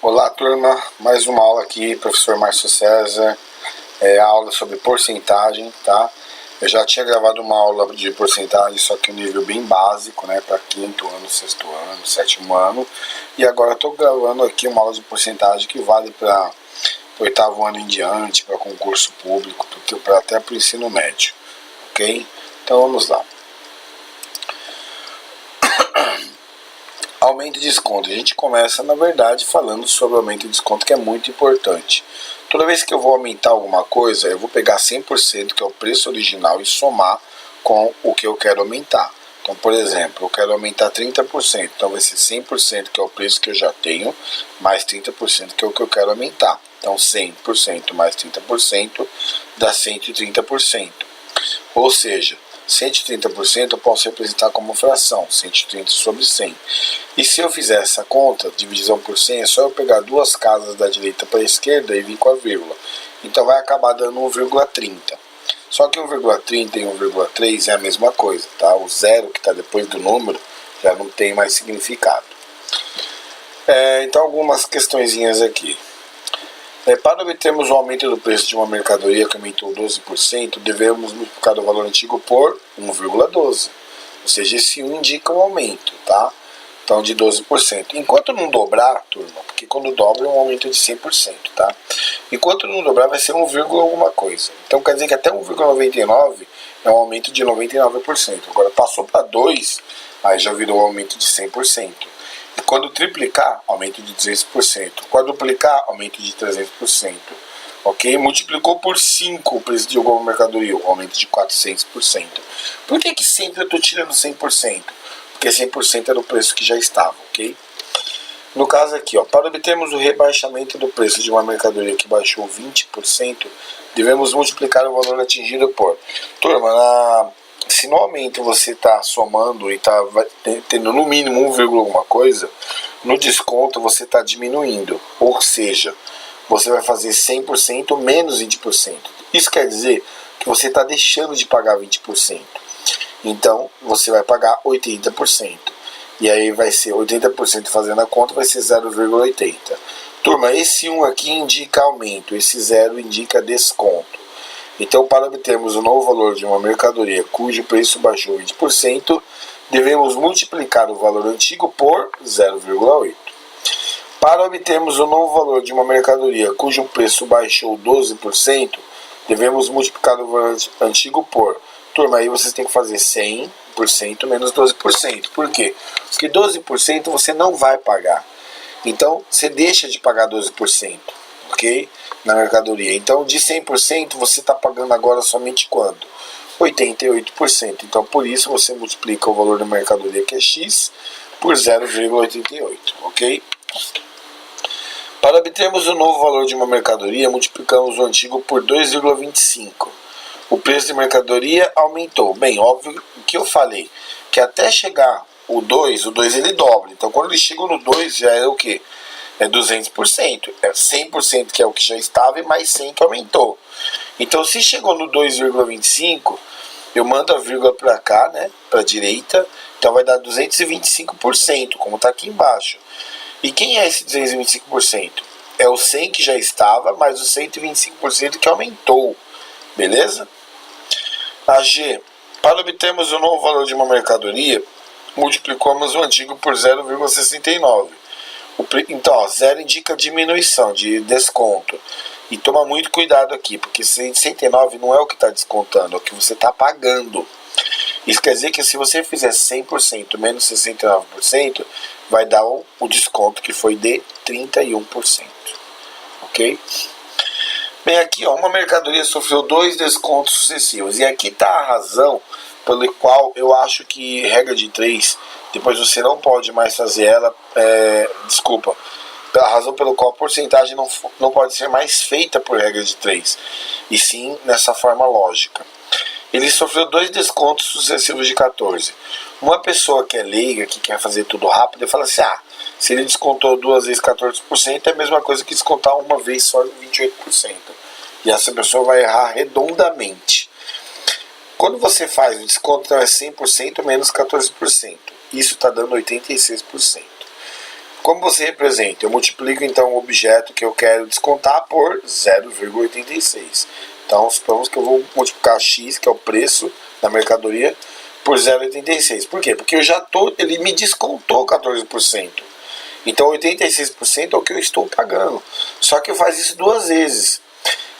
Olá, turma, mais uma aula aqui, professor Márcio César, aula sobre porcentagem, tá? Eu já tinha gravado uma aula de porcentagem, só que um nível bem básico, né, para quinto ano, sexto ano, sétimo ano, e agora estou gravando aqui uma aula de porcentagem que vale para oitavo ano em diante, para concurso público, até para o ensino médio, ok? Então vamos lá. Aumento e desconto. A gente começa, na verdade, falando sobre aumento e desconto, que é muito importante. Toda vez que eu vou aumentar alguma coisa, eu vou pegar 100%, que é o preço original, e somar com o que eu quero aumentar. Então, por exemplo, eu quero aumentar 30%, então vai ser 100%, que é o preço que eu já tenho, mais 30%, que é o que eu quero aumentar. Então, 100% mais 30% dá 130%. Ou seja, 130% eu posso representar como fração, 130 sobre 100. E se eu fizer essa conta, divisão por 100, é só eu pegar duas casas da direita para a esquerda e vir com a vírgula. Então vai acabar dando 1,30. Só que 1,30 e 1,3 é a mesma coisa, tá? O zero que está depois do número já não tem mais significado. Então algumas questõezinhas aqui. Para obtermos o aumento do preço de uma mercadoria que aumentou 12%, devemos multiplicar o valor antigo por 1,12. Ou seja, esse 1 indica um aumento, tá? Então, de 12%. Enquanto não dobrar, turma, porque quando dobra é um aumento de 100%, tá? Enquanto não dobrar vai ser 1, alguma coisa. Então, quer dizer que até 1,99 é um aumento de 99%. Agora, passou para 2, aí já virou um aumento de 100%. E quando triplicar, aumento de 200%. Quadruplicar, aumento de 300%. Ok? Multiplicou por 5 o preço de alguma mercadoria, um aumento de 400%. Por que sempre eu estou tirando 100%? Porque 100% era o preço que já estava, ok? No caso aqui, para obtermos o rebaixamento do preço de uma mercadoria que baixou 20%, devemos multiplicar o valor atingido por... Turma, se no aumento você está somando e está tendo no mínimo 1, alguma coisa, no desconto você está diminuindo. Ou seja, você vai fazer 100% menos 20%. Isso quer dizer que você está deixando de pagar 20%. Então, você vai pagar 80%. E aí vai ser 80% fazendo a conta, vai ser 0,80. Turma, esse 1 aqui indica aumento, esse 0 indica desconto. Então, para obtermos o novo valor de uma mercadoria cujo preço baixou 20%, devemos multiplicar o valor antigo por 0,8. Para obtermos o novo valor de uma mercadoria cujo preço baixou 12%, devemos multiplicar o valor antigo por... Turma, aí vocês têm que fazer 100% menos 12%. Por quê? Porque 12% você não vai pagar. Então, você deixa de pagar 12%, ok? Na mercadoria. Então, de 100%, você está pagando agora somente quanto? 88%. Então, por isso, você multiplica o valor da mercadoria, que é X, por 0,88, ok? Para obtermos o novo valor de uma mercadoria, multiplicamos o antigo por 2,25. O preço de mercadoria aumentou. Bem, óbvio que eu falei, que até chegar o 2 ele dobra. Então, quando ele chega no 2, já é o quê? É 200%. É 100% que é o que já estava e mais 100 que aumentou. Então, se chegou no 2,25, eu mando a vírgula para cá, né? Para a direita. Então, vai dar 225%, como está aqui embaixo. E quem é esse 225%? É o 100 que já estava, mais o 125% que aumentou. Beleza? A G. Para obtermos o novo valor de uma mercadoria, multiplicamos o antigo por 0,69. Então, 0 indica diminuição, de desconto. E toma muito cuidado aqui, porque 69 não é o que está descontando, é o que você está pagando. Isso quer dizer que se você fizer 100% menos 69%, vai dar o desconto que foi de 31%. Ok? Bem, aqui uma mercadoria sofreu 2 descontos sucessivos. E aqui está a razão pelo qual eu acho que regra de 3, depois você não pode mais fazer ela, pela razão pelo qual a porcentagem não pode ser mais feita por regra de 3, e sim nessa forma lógica. Ele sofreu 2 descontos sucessivos de 14. Uma pessoa que é leiga, que quer fazer tudo rápido, fala assim, se ele descontou 2 vezes 14%, é a mesma coisa que descontar uma vez só 28%. E essa pessoa vai errar redondamente. Quando você faz o desconto, então é 100% menos 14%. Isso está dando 86%. Como você representa? Eu multiplico então o objeto que eu quero descontar por 0,86. Então, supomos que eu vou multiplicar X, que é o preço da mercadoria, por 0,86. Por quê? Porque ele me descontou 14%. Então, 86% é o que eu estou pagando. Só que eu faço isso duas vezes.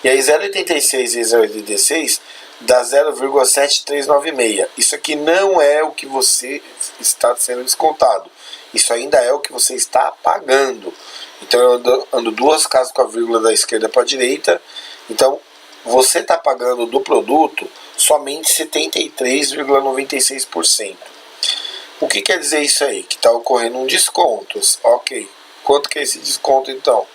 E aí, 0,86 vezes 0,86 dá 0,7396. Isso aqui não é o que você está sendo descontado. Isso ainda é o que você está pagando. Então, eu ando duas casas com a vírgula da esquerda para a direita. Então, você está pagando do produto somente 73,96%. O que quer dizer isso aí? Que está ocorrendo um desconto. Ok. Quanto que é esse desconto então?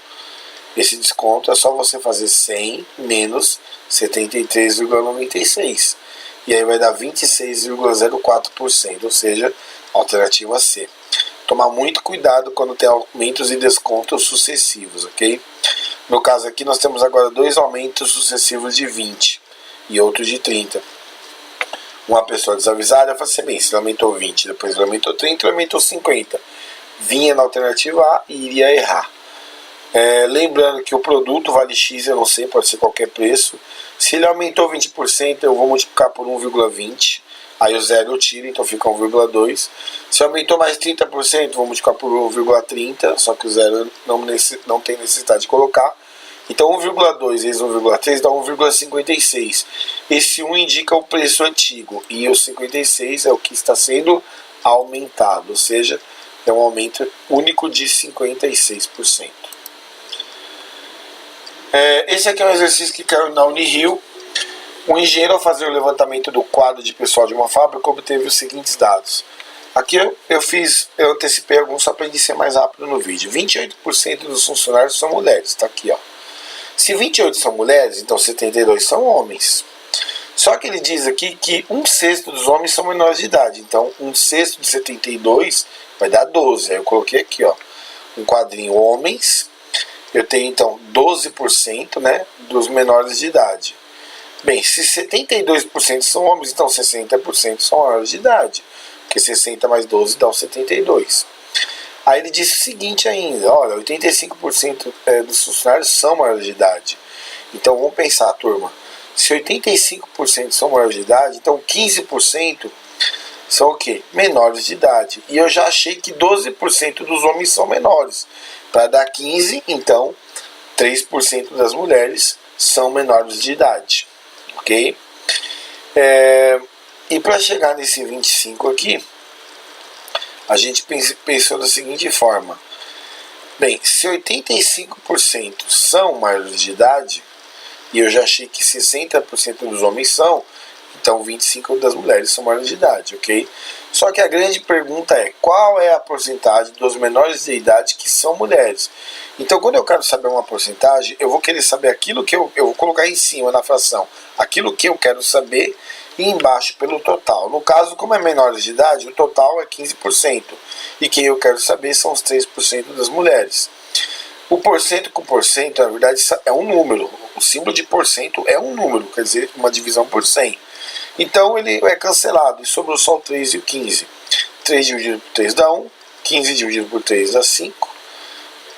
Esse desconto é só você fazer 100 menos 73,96. E aí vai dar 26,04%. Ou seja, alternativa C. Tomar muito cuidado quando tem aumentos e descontos sucessivos, ok? No caso aqui nós temos agora dois aumentos sucessivos de 20 e outro de 30. Uma pessoa desavisada fala assim, bem, se ele aumentou 20, depois ele aumentou 30, ele aumentou 50. Vinha na alternativa A e iria errar. Lembrando que o produto vale X, eu não sei, pode ser qualquer preço. Se ele aumentou 20%, eu vou multiplicar por 1,20. Aí o zero eu tiro, então fica 1,2. Se aumentou mais 30%, vou multiplicar por 1,30, só que o zero não tem necessidade de colocar. Então 1,2 vezes 1,3 dá 1,56. Esse 1 indica o preço antigo e o 56 é o que está sendo aumentado, ou seja, é um aumento único de 56%. Esse aqui é um exercício que caiu na Unirio. Um engenheiro, ao fazer o levantamento do quadro de pessoal de uma fábrica, obteve os seguintes dados. Aqui eu antecipei alguns só para ser mais rápido no vídeo. 28% dos funcionários são mulheres, está aqui, ó. Se 28 são mulheres, então 72 são homens. Só que ele diz aqui que 1/6 dos homens são menores de idade. Então 1/6 de 72 vai dar 12. Aí eu coloquei aqui, ó, um quadrinho homens. Eu tenho então 12%, né, dos menores de idade. Bem, se 72% são homens, então 60% são maiores de idade. Porque 60 mais 12 dá 72. Aí ele disse o seguinte ainda, olha, 85% dos funcionários são maiores de idade. Então vamos pensar, turma, se 85% são maiores de idade, então 15% são o quê? Menores de idade. E eu já achei que 12% dos homens são menores. Para dar 15%, então 3% das mulheres são menores de idade. Ok? E para chegar nesse 25 aqui, a gente pensou da seguinte forma. Bem, se 85% são maiores de idade, e eu já achei que 60% dos homens são, então 25% das mulheres são maiores de idade, ok? Só que a grande pergunta é, qual é a porcentagem dos menores de idade que são mulheres? Então, quando eu quero saber uma porcentagem, eu vou querer saber aquilo que eu vou colocar em cima na fração, aquilo que eu quero saber e embaixo pelo total. No caso, como é menores de idade, o total é 15%. E quem eu quero saber são os 3% das mulheres. O porcento com porcento, na verdade, é um número. O símbolo de porcento é um número, quer dizer, uma divisão por 100. Então ele é cancelado e sobrou só o 3 e o 15. 3 dividido por 3 dá 1, 15 dividido por 3 dá 5.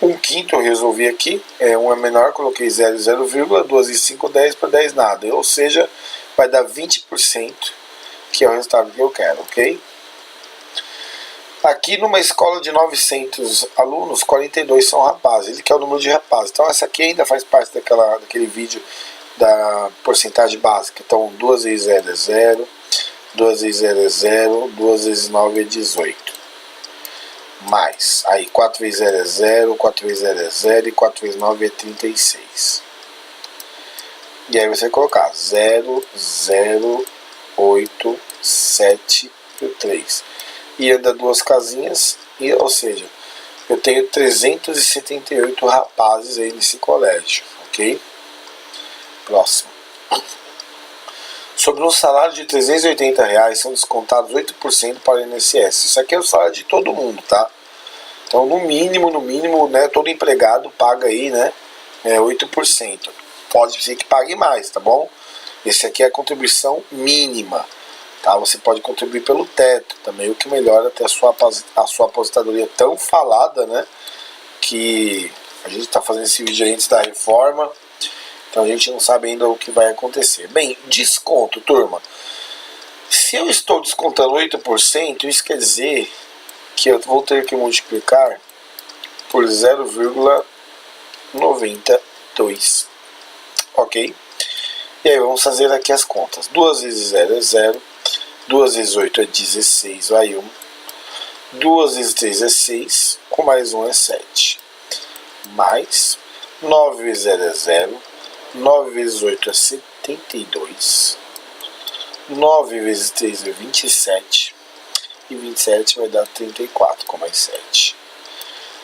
1/5 eu resolvi aqui, 1 é menor, coloquei 0, 0, 2 e 5, 10 para 10 nada. Ou seja, vai dar 20%, que é o resultado que eu quero, ok? Aqui numa escola de 900 alunos, 42 são rapazes, ele quer o número de rapazes. Então essa aqui ainda faz parte daquele vídeo da porcentagem básica. Então 2 vezes 0 é 0, 2 vezes 0 é 0, 2 vezes 9 é 18. Mais, aí 4 vezes 0 é 0, 4 vezes 0 é 0 e 4 vezes 9 é 36. E aí você vai colocar 0, 0, 8, 7 e 3. E anda duas casinhas, ou seja, eu tenho 378 rapazes aí nesse colégio, ok? Próximo. Sobre um salário de R$380 são descontados 8% para o INSS. Isso aqui é o salário de todo mundo, tá? Então, no mínimo, né, todo empregado paga aí, né, 8%. Pode ser que pague mais, tá bom? Esse aqui é a contribuição mínima, tá? Você pode contribuir pelo teto também, o que melhora até a sua aposentadoria tão falada, né, que a gente está fazendo esse vídeo antes da reforma, então a gente não sabe ainda o que vai acontecer. Bem, desconto, turma. Se eu estou descontando 8%, isso quer dizer que eu vou ter que multiplicar por 0,92, ok? E aí vamos fazer aqui as contas. 2 vezes 0 é 0, 2 vezes 8 é 16, vai 1. 2 vezes 3 é 6, com mais 1 é 7. Mais 9 vezes 0 é 0, 9 vezes 8 é 72, 9 vezes 3 é 27, e 27 vai dar 34 com mais 7.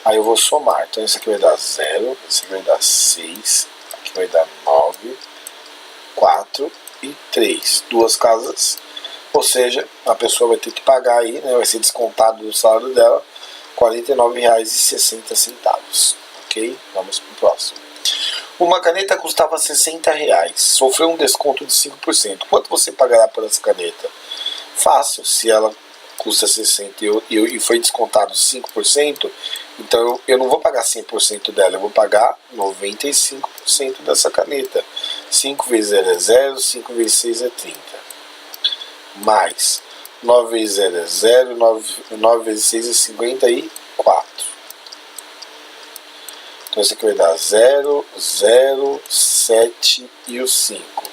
Aí eu vou somar, então isso aqui vai dar 0, isso aqui vai dar 6, aqui vai dar 9, 4 e 3. Duas casas, ou seja, a pessoa vai ter que pagar aí, né, vai ser descontado do salário dela, R$ 49,60, ok? Vamos para o próximo. Uma caneta custava R$ 60, sofreu um desconto de 5%. Quanto você pagará por essa caneta? Fácil, se ela custa 60 e foi descontado 5%, então eu não vou pagar 100% dela, eu vou pagar 95% dessa caneta. 5 vezes 0 é 0, 5 vezes 6 é 30. Mais 9 vezes 0 é 0, 9 vezes 6 é 54. Então isso aqui vai dar 0, 0, 7 e o 5.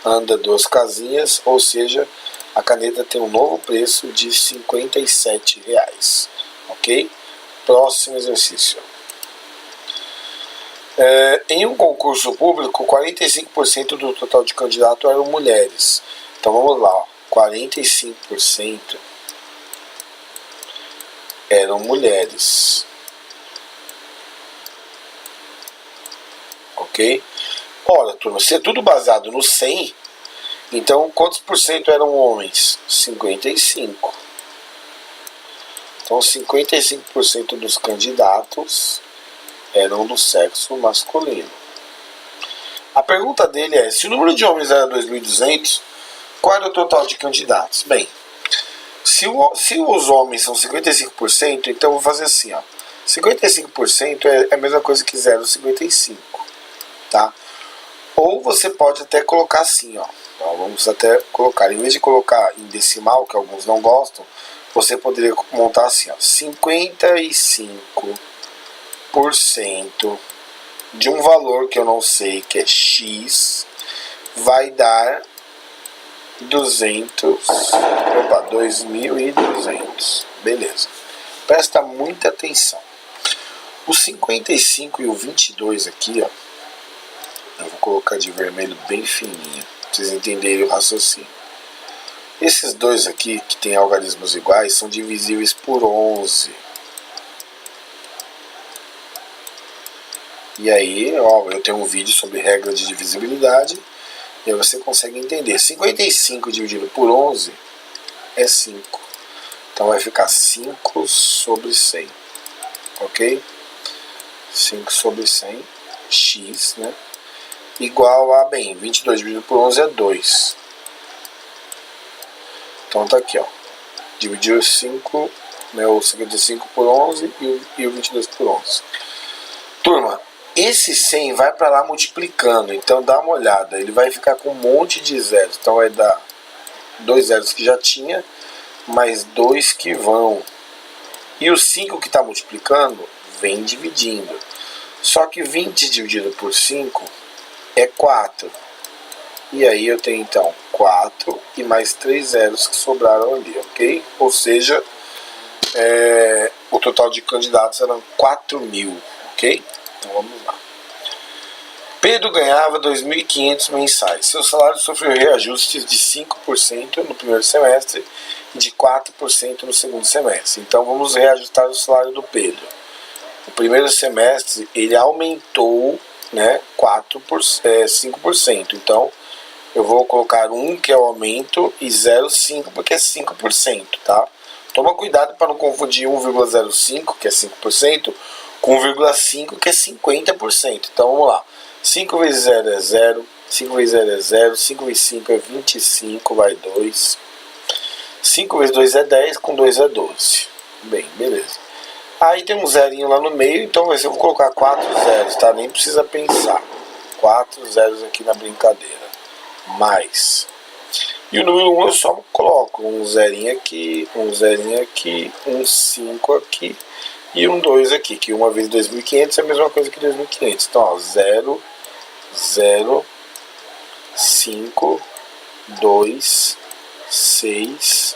Anda duas casinhas, ou seja, a caneta tem um novo preço de R$ 57, ok? Próximo exercício. Em um concurso público, 45% do total de candidatos eram mulheres. Então vamos lá, ó. 45% eram mulheres. Ok? Olha, turma, se é tudo baseado no 100, então quantos por cento eram homens? 55. Então 55% dos candidatos eram do sexo masculino. A pergunta dele é, se o número de homens era 2.200, qual era o total de candidatos? Bem, se os homens são 55%, então eu vou fazer assim, ó. 55% é a mesma coisa que 0,55, tá? Ou você pode até colocar assim, ó. Então, vamos até colocar, em vez de colocar em decimal, que alguns não gostam, você poderia montar assim, ó. 55% de um valor que eu não sei, que é X, vai dar 2.200. Beleza. Presta muita atenção. O 55 e o 22 aqui, ó. Eu vou colocar de vermelho bem fininho, pra vocês entenderem o raciocínio. Esses dois aqui, que tem algarismos iguais, são divisíveis por 11. E aí, ó, eu tenho um vídeo sobre regra de divisibilidade, e aí você consegue entender. 55 dividido por 11 é 5. Então vai ficar 5 sobre 100. Ok? 5 sobre 100, x, né? Igual a, bem, 22 dividido por 11 é 2. Então tá aqui, ó. Dividiu 5, né, o 55 por 11 e o 22 por 11. Turma, esse 100 vai para lá multiplicando, então dá uma olhada. Ele vai ficar com um monte de zeros. Então vai dar 2 zeros que já tinha, mais 2 que vão. E o 5 que está multiplicando vem dividindo. Só que 20 dividido por 5 é 4. E aí eu tenho então 4 e mais 3 zeros que sobraram ali, ok? Ou seja, o total de candidatos eram 4.000, ok? Então vamos lá. Pedro ganhava 2.500 mensais. Seu salário sofreu reajustes de 5% no primeiro semestre e de 4% no segundo semestre. Então vamos reajustar o salário do Pedro. No primeiro semestre ele aumentou, né, 5%. Então eu vou colocar 1, que é o aumento, e 0,5, porque é 5%, tá? Toma cuidado para não confundir 1,05, que é 5%, com 1,5, que é 50%. Então vamos lá. 5 vezes 0 é 0, 5 vezes 0 é 0, 5 vezes 5 é 25, vai 2. 5 vezes 2 é 10, com 2 é 12. Bem, beleza. Aí tem um zerinho lá no meio, então eu vou colocar 4 zeros, tá? Nem precisa pensar. 4 zeros aqui na brincadeira. Mais. E o número 1 eu só coloco um zerinho aqui, um 5 aqui e um 2 aqui, que 1 vezes 2.500 é a mesma coisa que 2.500. Então, ó, 0, 0, 5, 2, 6,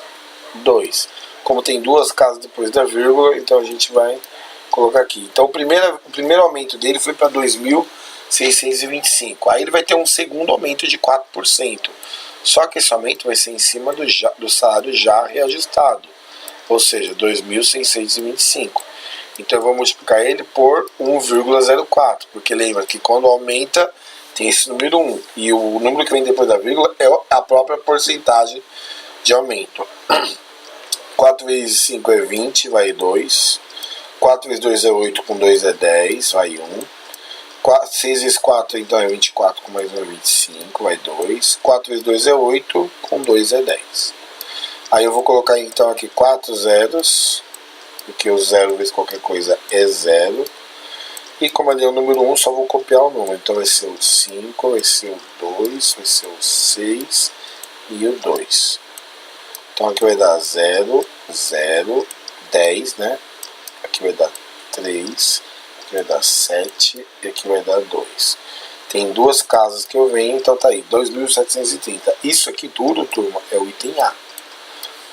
2. Como tem duas casas depois da vírgula, então a gente vai colocar aqui. Então o primeiro aumento dele foi para 2.625. Aí ele vai ter um segundo aumento de 4%. Só que esse aumento vai ser em cima do salário já reajustado, ou seja, 2.625. Então eu vou multiplicar ele por 1,04, porque lembra que quando aumenta tem esse número 1, e o número que vem depois da vírgula é a própria porcentagem de aumento. 4 vezes 5 é 20, vai 2. 4 vezes 2 é 8, com 2 é 10, vai 1. 6 vezes 4 então é 24, com mais 1 é 25, vai 2. 4 vezes 2 é 8, com 2 é 10. Aí eu vou colocar então aqui 4 zeros, porque o 0 vezes qualquer coisa é 0. E como ali é o número 1, só vou copiar o número. Então vai ser o 5, vai ser o 2, vai ser o 6 e o 2. Então aqui vai dar 0, 0, 10, né? Aqui vai dar 3, aqui vai dar 7 e aqui vai dar 2. Tem duas casas que eu venho, então tá aí, 2.730. Isso aqui tudo, turma, é o item A,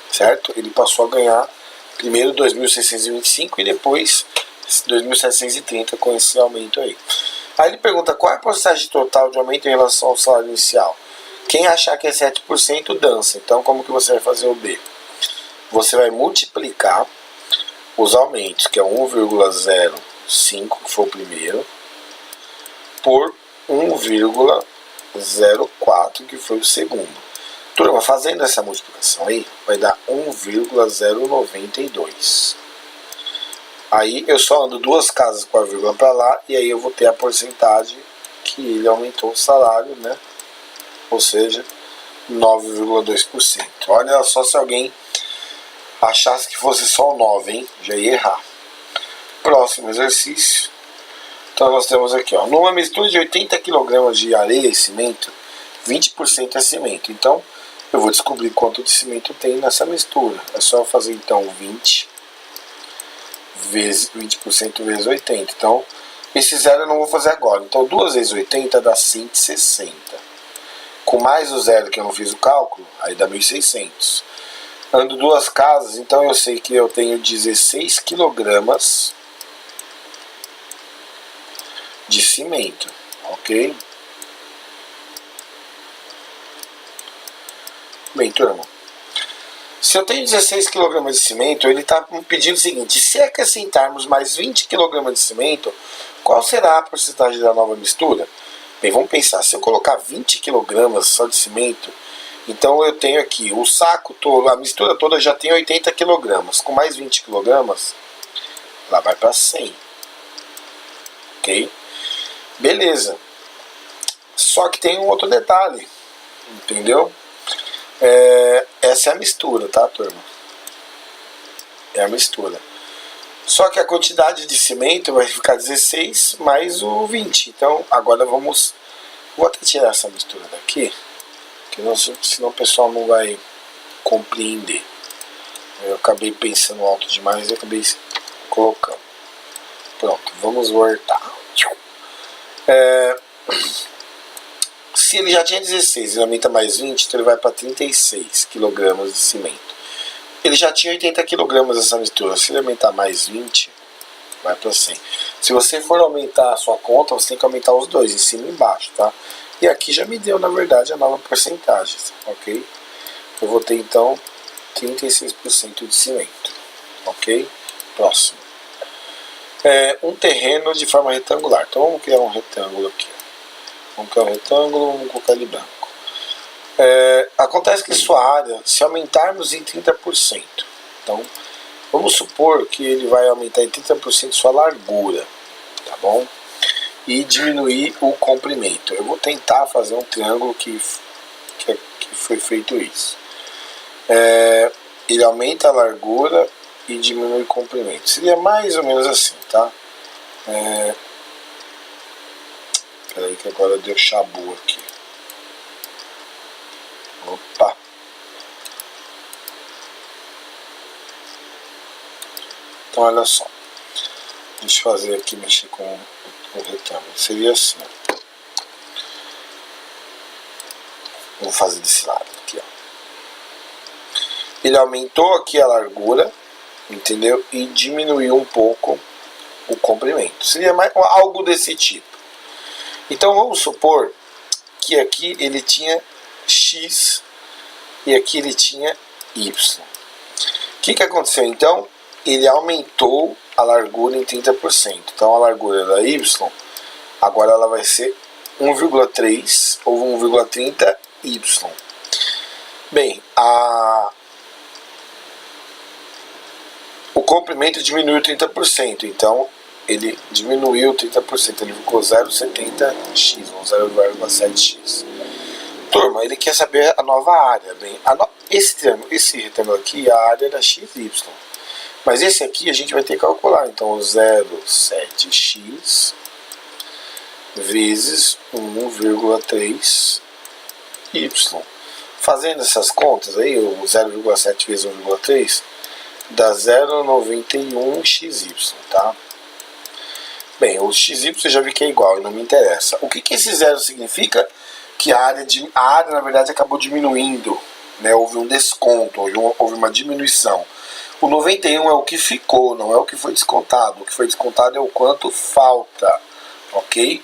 certo? Ele passou a ganhar primeiro 2.625 e depois 2.730 com esse aumento aí. Aí ele pergunta qual é a porcentagem total de aumento em relação ao salário inicial. Quem achar que é 7% dança. Então como que você vai fazer o B? Você vai multiplicar os aumentos, que é 1,05, que foi o primeiro, por 1,04, que foi o segundo. Turma, fazendo essa multiplicação aí, vai dar 1,092. Aí eu só ando duas casas com a vírgula para lá, e aí eu vou ter a porcentagem que ele aumentou o salário, né? Ou seja, 9,2%. Olha só se alguém achasse que fosse só o 9, hein? Já ia errar. Próximo exercício. Então nós temos aqui, ó, numa mistura de 80 kg de areia e cimento, 20% é cimento. Então eu vou descobrir quanto de cimento tem nessa mistura. É só fazer então 20% vezes 80. Então esse zero eu não vou fazer agora. Então 2 vezes 80 dá 160. Com mais o zero que eu não fiz o cálculo, aí dá 1.600. Ando duas casas, então eu sei que eu tenho 16 kg de cimento, ok? Bem, turma, se eu tenho 16 kg de cimento, ele está me pedindo o seguinte: se acrescentarmos mais 20 kg de cimento, qual será a porcentagem da nova mistura? Bem, vamos pensar, se eu colocar 20 kg só de cimento, então eu tenho aqui o saco todo, a mistura toda já tem 80 kg, com mais 20 kg, ela vai para 100, ok? Beleza, só que tem um outro detalhe, entendeu? Essa é a mistura, tá, turma? É a mistura. Só que a quantidade de cimento vai ficar 16 mais o 20. Então agora vou até tirar essa mistura daqui, que senão o pessoal não vai compreender. Eu acabei pensando alto demais e acabei colocando. Pronto, vamos voltar. Se ele já tinha 16 e aumenta mais 20, então ele vai para 36 kg de cimento. Ele já tinha 80 kg essa mistura. Se ele aumentar mais 20, vai para 100. Se você for aumentar a sua conta, você tem que aumentar os dois, em cima e embaixo, tá? E aqui já me deu, na verdade, a nova porcentagem, ok? Eu vou ter, então, 36% de cimento, ok? Próximo. Um terreno de forma retangular. Então vamos criar um retângulo aqui. Vamos criar um retângulo, vamos colocar ele branco. Acontece que sua área, se aumentarmos em 30%, então vamos supor que ele vai aumentar em 30% sua largura, tá bom? E diminuir o comprimento. Eu vou tentar fazer um triângulo que foi feito isso. Ele aumenta a largura e diminui o comprimento. Seria mais ou menos assim, tá? Peraí que agora deu chabu aqui. Opa! Então olha só. Deixa eu fazer aqui, mexer com o retângulo. Seria assim, ó. Vou fazer desse lado aqui, ó. Ele aumentou aqui a largura, entendeu? E diminuiu um pouco o comprimento. Seria mais algo desse tipo. Então vamos supor que aqui ele tinha X e aqui ele tinha Y. O que aconteceu então? Ele aumentou a largura em 30%. Então a largura da Y, agora ela vai ser 1,3 ou 1,30 Y. Bem, o comprimento diminuiu 30%, então ele diminuiu 30%, ele ficou 0,70x ou 0,7x. Turma, ele quer saber a nova área. Bem, esse retângulo aqui é a área da XY. Mas esse aqui a gente vai ter que calcular. Então 0,7x vezes 1,3y. Fazendo essas contas aí, o 0,7 vezes 1,3 dá 0,91xy, tá? Bem, o xy eu já vi que é igual e não me interessa. O que esse zero significa? Que a área na verdade acabou diminuindo, né? Houve um desconto, houve uma diminuição. O 91 é o que ficou, não é o que foi descontado. O que foi descontado é o quanto falta, ok?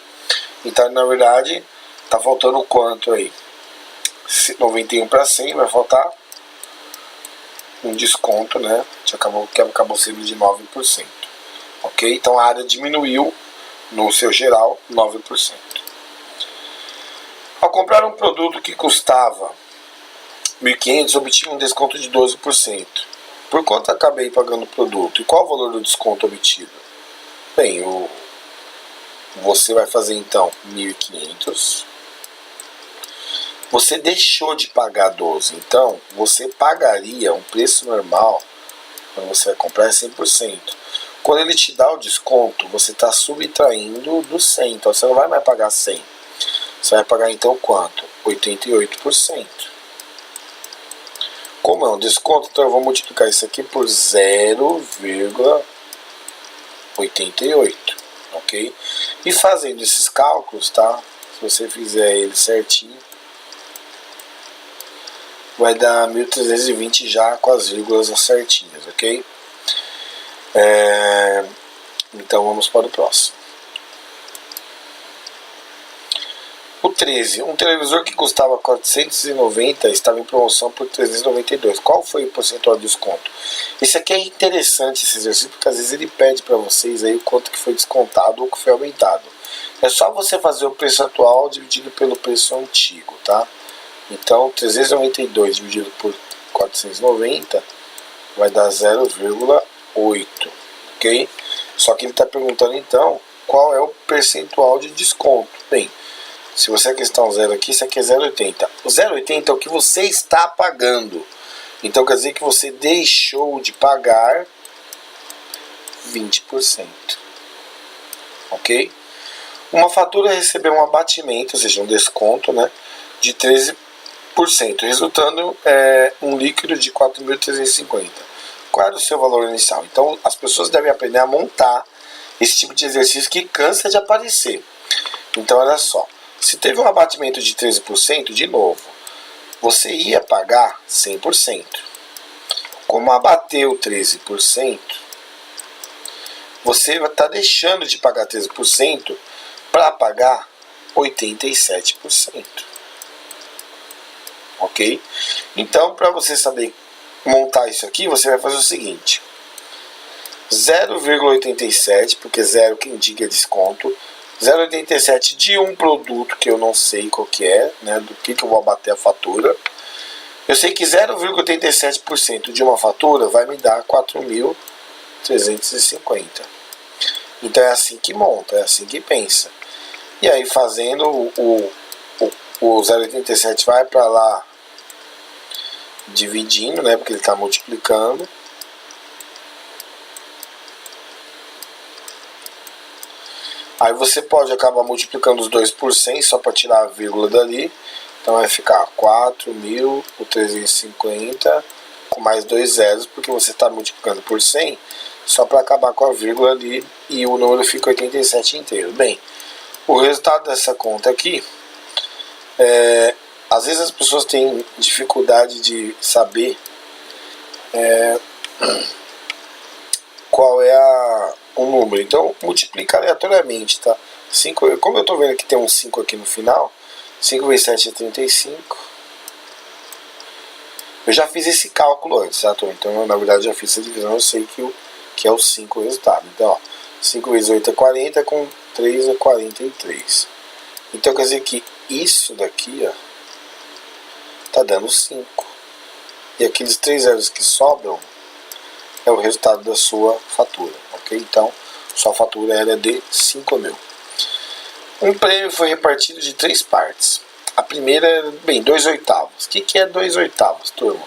Então, na verdade, tá faltando quanto aí? 91 para 100 vai faltar um desconto, né? Que acabou sendo de 9%, ok? Então a área diminuiu no seu geral 9%. Ao comprar um produto que custava 1.500, obtive um desconto de 12%. Por quanto acabei pagando o produto? E qual o valor do desconto obtido? Bem, você vai fazer então 1.500. Você deixou de pagar 12, então você pagaria um preço normal, quando você vai comprar é 100%. Quando ele te dá o desconto, você está subtraindo do 100, então você não vai mais pagar 100. Você vai pagar então quanto? 88%. Como é um desconto, então eu vou multiplicar isso aqui por 0,88, ok? E fazendo esses cálculos, tá? Se você fizer ele certinho, vai dar 1.320 já com as vírgulas certinhas, ok? Então vamos para o próximo. O 13. Um televisor que custava 490 estava em promoção por 392. Qual foi o percentual de desconto? Esse aqui é interessante, esse exercício, porque às vezes ele pede para vocês aí o quanto que foi descontado ou que foi aumentado. É só você fazer o preço atual dividido pelo preço antigo, tá? Então 392 dividido por 490 vai dar 0,8, ok? Só que ele está perguntando então qual é o percentual de desconto. Bem, se você acrescentar um zero aqui, isso aqui é 0,80. O 0,80 é o que você está pagando. Então quer dizer que você deixou de pagar 20%. Ok? Uma fatura recebeu um abatimento, ou seja, um desconto, né, de 13%, resultando um líquido de 4.350. Qual era o seu valor inicial? Então as pessoas devem aprender a montar esse tipo de exercício que cansa de aparecer. Então olha só. Se teve um abatimento de 13%, de novo, você ia pagar 100%. Como abateu 13%, você está deixando de pagar 13% para pagar 87%. Ok? Então, para você saber montar isso aqui, você vai fazer o seguinte. 0,87, porque 0 que indica desconto. 0,87 de um produto que eu não sei qual que é, né, do que eu vou abater a fatura. Eu sei que 0,87% de uma fatura vai me dar 4.350. Então é assim que monta, é assim que pensa. E aí fazendo o 0,87 vai para lá dividindo, né, porque ele está multiplicando. Aí você pode acabar multiplicando os dois por 100 só para tirar a vírgula dali. Então vai ficar 4.350 com mais dois zeros, porque você está multiplicando por 100 só para acabar com a vírgula ali e o número fica 87 inteiro. Bem, o resultado dessa conta aqui, às vezes as pessoas têm dificuldade de saber qual é o número. Então multiplica aleatoriamente, tá? 5, como eu estou vendo que tem um 5 aqui no final, 5 vezes 7 é 35. Eu já fiz esse cálculo antes, tá, turma? Então, na verdade, já fiz essa divisão, eu sei que é o 5 o resultado. Então, ó, 5 vezes 8 é 40, com 3 é 43. Então, quer dizer que isso daqui, ó, tá dando 5. E aqueles 3 zeros que sobram é o resultado da sua fatura, ok? Então, sua fatura era de 5.000. Um prêmio foi repartido de 3 partes. A primeira é, bem, 2/8. O que é 2/8, turma?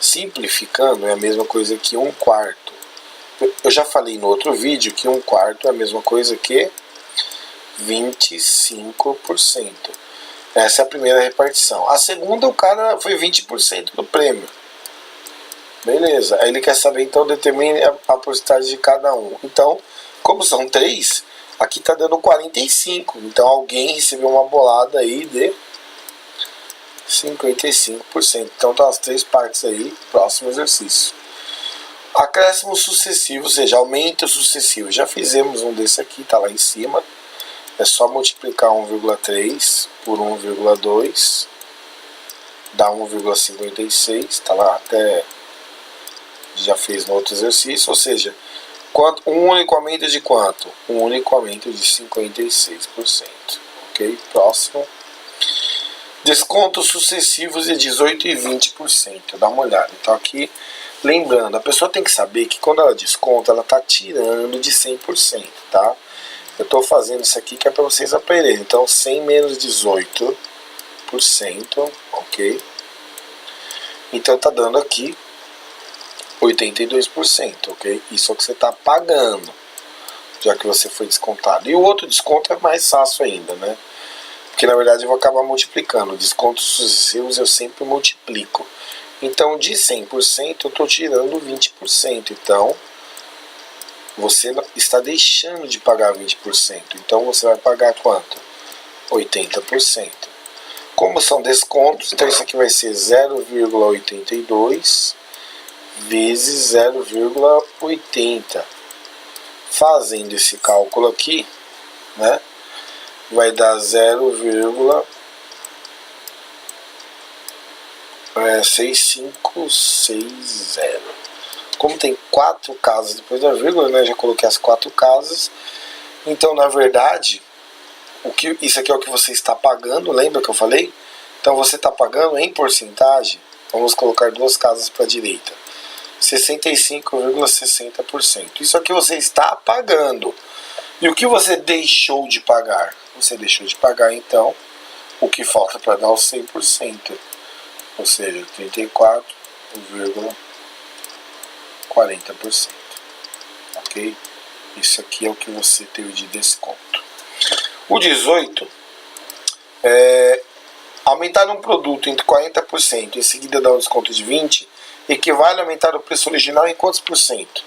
Simplificando, é a mesma coisa que 1/4. Eu já falei no outro vídeo que 1/4 é a mesma coisa que 25%. Essa é a primeira repartição. A segunda, o cara foi 20% do prêmio. Beleza. Aí ele quer saber, então, determine a porcentagem de cada um. Então, como são 3, aqui está dando 45. Então, alguém recebeu uma bolada aí de 55%. Então, tá as 3 partes aí. Próximo exercício. Acréscimo sucessivo, ou seja, aumento sucessivo. Já fizemos um desse aqui, tá lá em cima. É só multiplicar 1,3 por 1,2. Dá 1,56. Tá lá até... Já fez no outro exercício. Ou seja, um único aumento de quanto? Um único aumento de 56%. Ok? Próximo. Descontos sucessivos de 18% e 20%. Dá uma olhada. Então aqui, lembrando, a pessoa tem que saber que quando ela desconta, ela está tirando de 100%, tá? Eu estou fazendo isso aqui que é para vocês aprenderem. Então 100 menos 18%, ok? Então está dando aqui 82%, ok? Isso é o que você está pagando, já que você foi descontado. E o outro desconto é mais fácil ainda, né? Porque na verdade eu vou acabar multiplicando. Descontos sucessivos eu sempre multiplico. Então de 100% eu estou tirando 20%. Então você está deixando de pagar 20%. Então você vai pagar quanto? 80%. Como são descontos, então isso aqui vai ser 0,82 vezes 0,80. Fazendo esse cálculo aqui, né? Vai dar 0,6560. Como tem 4 casas depois da vírgula, né? Já coloquei as 4 casas. Então, na verdade, isso aqui é o que você está pagando, lembra que eu falei? Então, você está pagando em porcentagem. Vamos colocar 2 casas para a direita. 65,60%. Isso aqui você está pagando. E o que você deixou de pagar? Você deixou de pagar, então, o que falta para dar os 100%. Ou seja, 34,40%. Ok? Isso aqui é o que você teve de desconto. O 18 é aumentar um produto entre 40% e em seguida dar um desconto de 20%, equivale a aumentar o preço original em quantos por cento?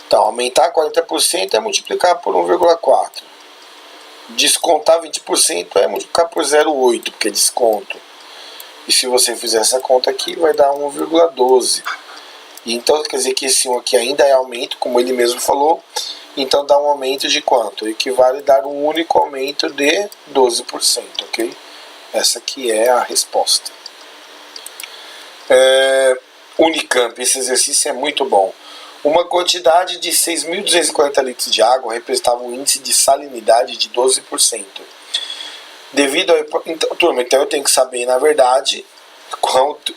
Então, aumentar 40% é multiplicar por 1,4. Descontar 20% é multiplicar por 0,8, porque é desconto. E se você fizer essa conta aqui, vai dar 1,12. Então, quer dizer que esse 1 aqui ainda é aumento, como ele mesmo falou. Então, dá um aumento de quanto? Equivale a dar um único aumento de 12%, ok? Essa aqui é a resposta. Unicamp, esse exercício é muito bom. Uma quantidade de 6.240 litros de água representava um índice de salinidade de 12%. Devido ao... Então, turma, então eu tenho que saber, na verdade, quanto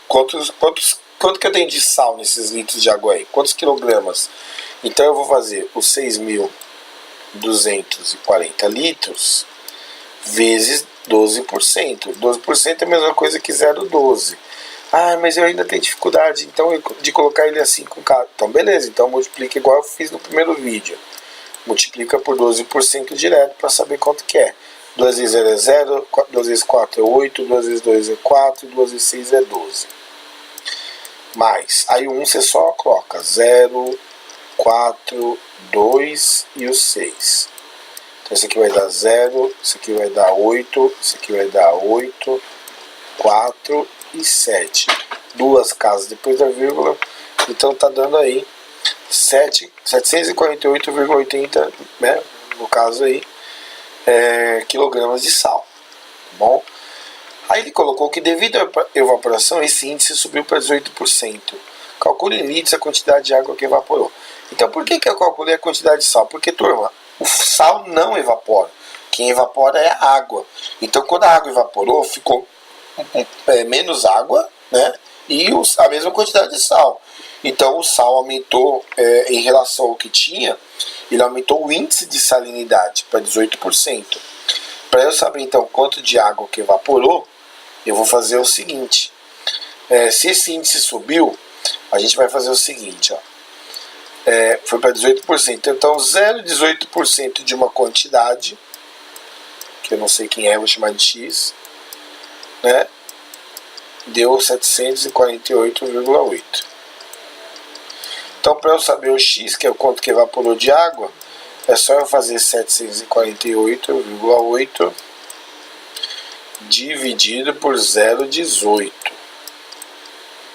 que eu tenho de sal nesses litros de água aí. Quantos quilogramas? Então eu vou fazer os 6.240 litros vezes 12%. 12% é a mesma coisa que 0,12. Ah, mas eu ainda tenho dificuldade então de colocar ele assim com K. Então beleza, então multiplica igual eu fiz no primeiro vídeo. multiplica por 12% direto para saber quanto que é. 2 vezes 0 é 0, 2 vezes 4 é 8, 2 vezes 2 é 4, 2 vezes 6 é 12. Mais, aí o 1 você só coloca 0, 4, 2 e o 6. Então isso aqui vai dar 0, isso aqui vai dar 8, isso aqui vai dar 8, 4 e 7. Duas casas depois da vírgula, então tá dando aí 748,80, né, no caso aí, quilogramas de sal, tá bom? Aí ele colocou que devido à evaporação, esse índice subiu para 18%. Calcule em litros a quantidade de água que evaporou. Então por que eu calculei a quantidade de sal? Porque, turma, o sal não evapora. Quem evapora é a água. Então quando a água evaporou, ficou menos água, né? E a mesma quantidade de sal. Então o sal aumentou em relação ao que tinha, ele aumentou o índice de salinidade para 18%. Para eu saber então quanto de água que evaporou, eu vou fazer o seguinte. Se esse índice subiu, a gente vai fazer o seguinte, ó. Foi para 18%. Então 0,18% de uma quantidade, que eu não sei quem é, vou chamar de X, né? Deu 748,8. Então, para eu saber o X, que é o quanto que evaporou de água, é só eu fazer 748,8 dividido por 0,18.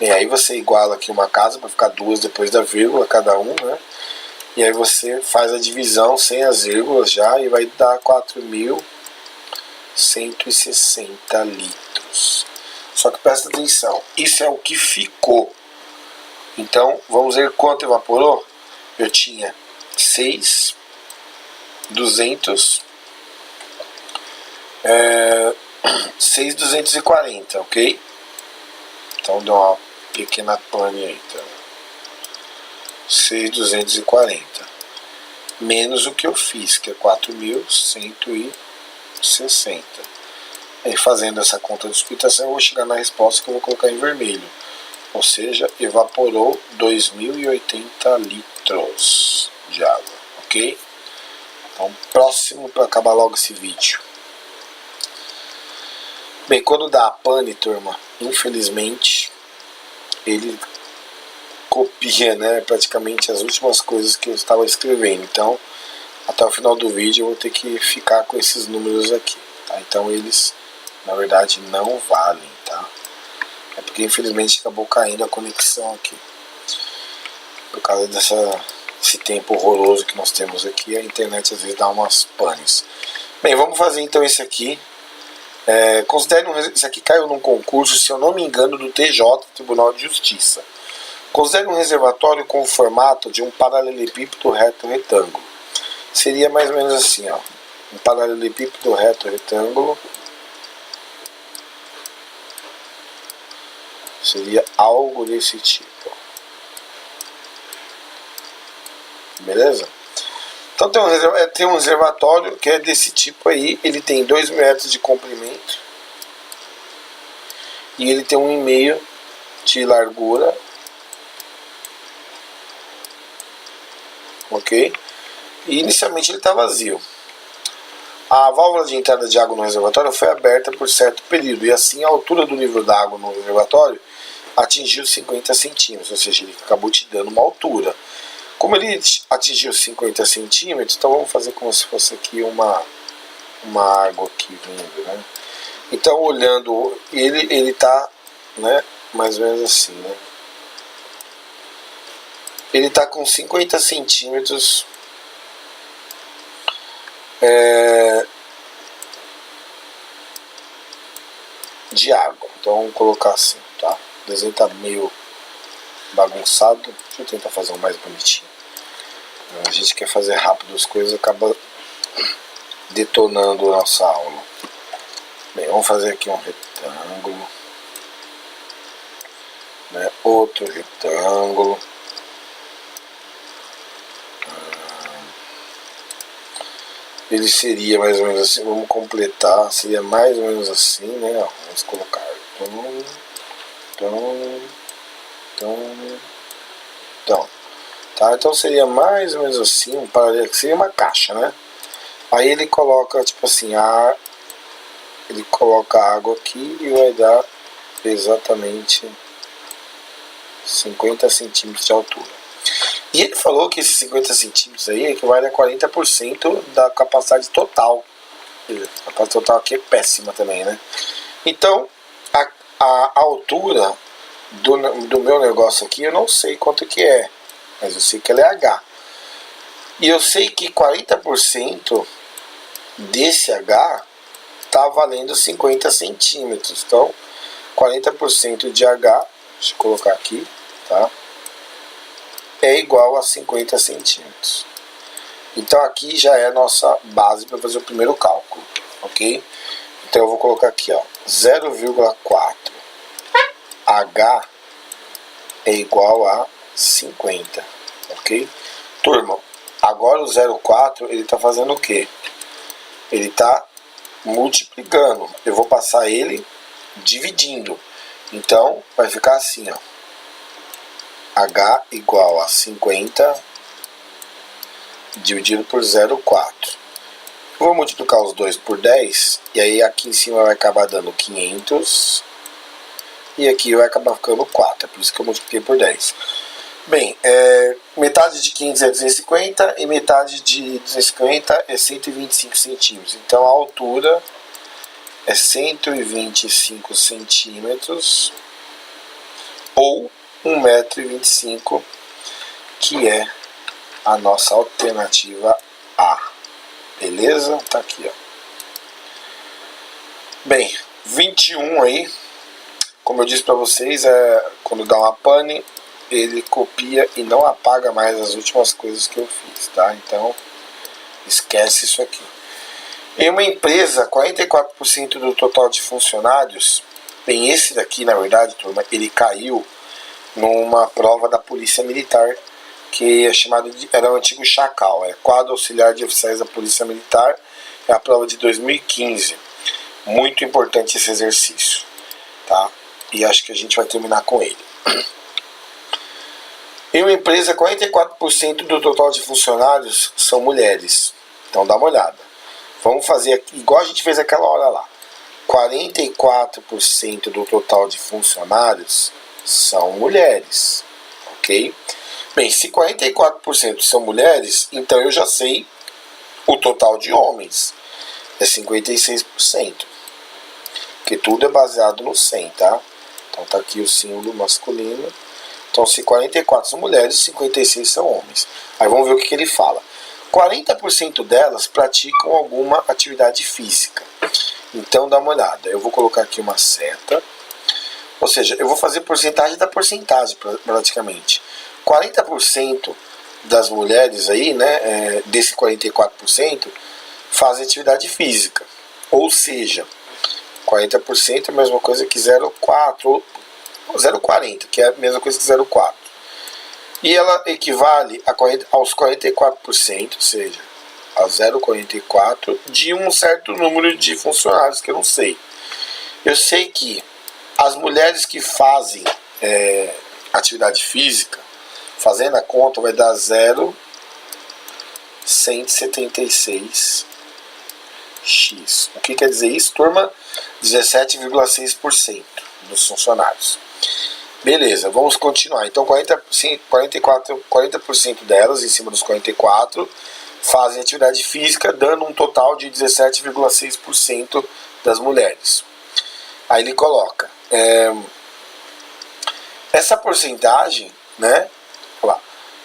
E aí você iguala aqui uma casa para ficar duas depois da vírgula, cada um, né? E aí você faz a divisão sem as vírgulas já e vai dar 4.160 litros. Só que presta atenção, isso é o que ficou. Então, vamos ver quanto evaporou. Eu tinha 6.240, ok? Então deu uma pequena pane aí, tá? 6.240 menos o que eu fiz, que é 4.160. E fazendo essa conta de subtração, eu vou chegar na resposta que eu vou colocar em vermelho. Ou seja, evaporou 2.080 litros de água, ok? Então, próximo para acabar logo esse vídeo. Bem, quando dá a pane, turma, infelizmente, ele copia, né, praticamente as últimas coisas que eu estava escrevendo. Então, até o final do vídeo eu vou ter que ficar com esses números aqui, tá? Então, eles, na verdade, não valem, tá? É porque infelizmente acabou caindo a conexão aqui. Por causa desse tempo horroroso que nós temos aqui, a internet às vezes dá umas panes. Bem, vamos fazer então esse aqui. Considere isso aqui caiu num concurso, se eu não me engano, do TJ, Tribunal de Justiça. Considere um reservatório com o formato de um paralelepípedo reto retângulo. Seria mais ou menos assim, ó. Um paralelepípedo reto retângulo. Seria algo desse tipo. Beleza? Então tem um reservatório que é desse tipo aí. Ele tem 2 metros de comprimento. E ele tem 1,5 de largura. Ok? E inicialmente ele está vazio. A válvula de entrada de água no reservatório foi aberta por certo período. E assim a altura do nível da água no reservatório atingiu 50 centímetros, ou seja, ele acabou te dando uma altura. Como ele atingiu 50 centímetros, então vamos fazer como se fosse aqui uma água aqui vindo, né? Então olhando, ele tá, né, mais ou menos assim, né? Ele tá com 50 centímetros de água. Então vamos colocar assim, tá? O desenho tá meio bagunçado. Deixa eu tentar fazer um mais bonitinho. A gente quer fazer rápido as coisas, acaba detonando a nossa aula. Bem, vamos fazer aqui um retângulo, né? Outro retângulo. Ele seria mais ou menos assim, vamos completar, seria mais ou menos assim, né? Ó, vamos colocar então, Tá? Então seria mais ou menos assim, um paralelo, que seria uma caixa, né? Aí ele coloca, tipo assim, ele coloca água aqui e vai dar exatamente 50 centímetros de altura. E ele falou que esses 50 centímetros aí equivale a 40% da capacidade total. A capacidade total aqui é péssima também, né? Então, a altura do meu negócio aqui, eu não sei quanto que é, mas eu sei que ela é H. E eu sei que 40% desse H está valendo 50 centímetros. Então, 40% de H, deixa eu colocar aqui, tá? É igual a 50 centímetros. Então aqui já é a nossa base para fazer o primeiro cálculo, ok? Então eu vou colocar aqui, ó, 0,4 H é igual a 50, ok? Turma, agora o 0,4 ele está fazendo o quê? Ele está multiplicando. Eu vou passar ele dividindo. Então vai ficar assim, ó. H igual a 50 dividido por 0,4. Vou multiplicar os dois por 10, e aí aqui em cima vai acabar dando 500, e aqui vai acabar ficando 4, é por isso que eu multipliquei por 10. Bem, metade de 500 é 250, e metade de 250 é 125 centímetros. Então a altura é 125 centímetros, ou 1,25 m, que é a nossa alternativa A. Beleza? Tá aqui, ó. Bem, 21 aí, como eu disse para vocês, quando dá uma pane, ele copia e não apaga mais as últimas coisas que eu fiz, tá? Então, esquece isso aqui. Em uma empresa, 44% do total de funcionários, bem, esse daqui, na verdade, turma, ele caiu numa prova da Polícia Militar, que é chamado era o antigo Chacal, Quadro Auxiliar de Oficiais da Polícia Militar, é a prova de 2015. Muito importante esse exercício, tá? E acho que a gente vai terminar com ele. Em uma empresa, 44% do total de funcionários são mulheres. Então dá uma olhada. Vamos fazer aqui, igual a gente fez aquela hora lá. 44% do total de funcionários são mulheres, ok? Bem, se 44% são mulheres, então eu já sei o total de homens. É 56%. Porque tudo é baseado no 100, tá? Então tá aqui o símbolo masculino. Então se 44 são mulheres, 56 são homens. Aí vamos ver o que ele fala. 40% delas praticam alguma atividade física. Então dá uma olhada. Eu vou colocar aqui uma seta. Ou seja, eu vou fazer porcentagem da porcentagem praticamente. 40% das mulheres aí, né, desse 44%, fazem atividade física. Ou seja, 40% é a mesma coisa que 0,4 ou 0,40, que é a mesma coisa que 0,4. E ela equivale aos 44%, ou seja, a 0,44 de um certo número de funcionários que eu não sei. Eu sei que as mulheres que fazem atividade física, fazendo a conta, vai dar 0,176x. O que quer dizer isso, turma? 17,6% dos funcionários. Beleza, vamos continuar. Então 40% delas, em cima dos 44%, fazem atividade física, dando um total de 17,6% das mulheres. Aí ele coloca essa porcentagem, né? Lá,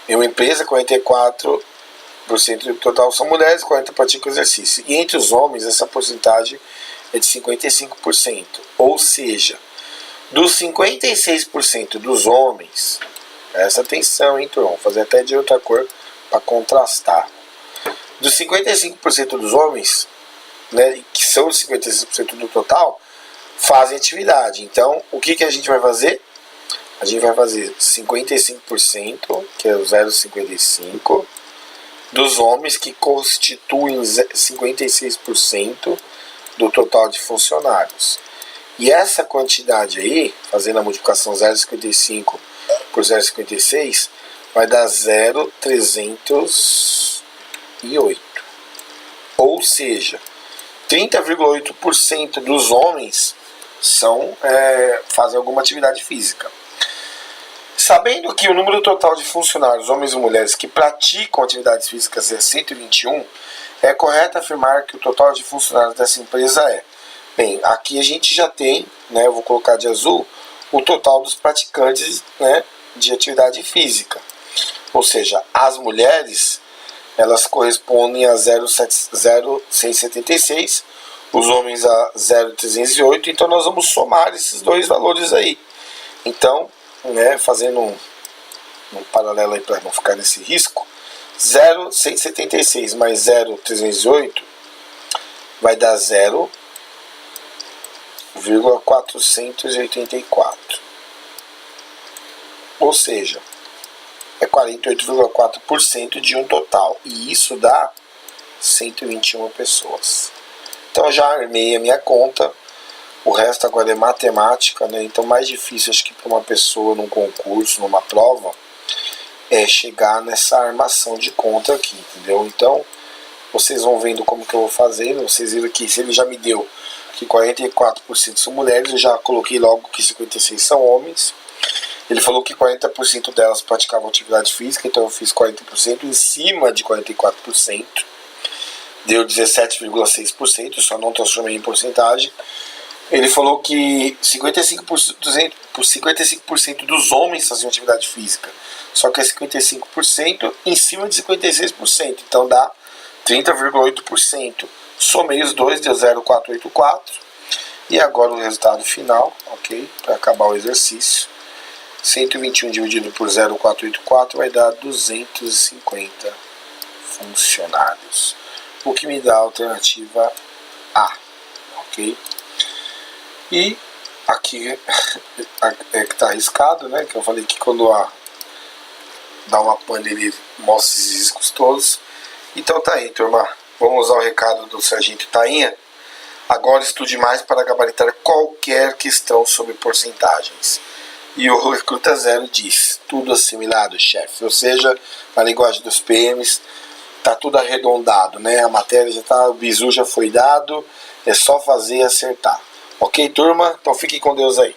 em uma empresa, 44% do total são mulheres, 40% praticam exercício. E entre os homens, essa porcentagem é de 55%. Ou seja, dos 56% dos homens, presta atenção, hein, turma? Vou fazer até de outra cor para contrastar. Dos 55% dos homens, né, que são os 56% do total, fazem atividade. Então, o que a gente vai fazer? A gente vai fazer 55%, que é o 0,55%, dos homens, que constituem 56% do total de funcionários. E essa quantidade aí, fazendo a multiplicação 0,55 por 0,56, vai dar 0,308. Ou seja, 30,8% dos homens fazem alguma atividade física. Sabendo que o número total de funcionários, homens e mulheres, que praticam atividades físicas é 121, é correto afirmar que o total de funcionários dessa empresa é... Bem, aqui a gente já tem, né, eu vou colocar de azul, o total dos praticantes, né, de atividade física. Ou seja, as mulheres, elas correspondem a 0,676, os homens a 0,308, então nós vamos somar esses dois valores aí. Então, né, fazendo um paralelo aí para não ficar nesse risco, 0,676 mais 0,308 vai dar 0,484. Ou seja, é 48,4% de um total. E isso dá 121 pessoas. Então eu já armei a minha conta. O resto agora é matemática, né? Então mais difícil acho que para uma pessoa num concurso, numa prova, é chegar nessa armação de conta aqui, entendeu? Então vocês vão vendo como que eu vou fazendo. Vocês viram que se ele já me deu que 44% são mulheres, eu já coloquei logo que 56% são homens. Ele falou que 40% delas praticavam atividade física, então eu fiz 40% em cima de 44%. Deu 17,6%, só não transformei em porcentagem. Ele falou que 55% dos homens faziam atividade física, só que é 55% em cima de 56%, então dá 30,8%. Somei os dois, deu 0,484. E agora o resultado final, ok? Para acabar o exercício. 121 dividido por 0,484 vai dar 250 funcionários. O que me dá a alternativa A, ok? E aqui é que está arriscado, né? Que eu falei que quando dá uma pane ele mostra esses riscos todos. Então tá aí, turma. Vamos usar o recado do Sargento Tainha. Agora estude mais para gabaritar qualquer questão sobre porcentagens. E o Recruta Zero diz, tudo assimilado, chefe. Ou seja, na linguagem dos PMs, tá tudo arredondado, né? A matéria já tá, o bizu já foi dado, é só fazer e acertar. Ok, turma? Então fique com Deus aí.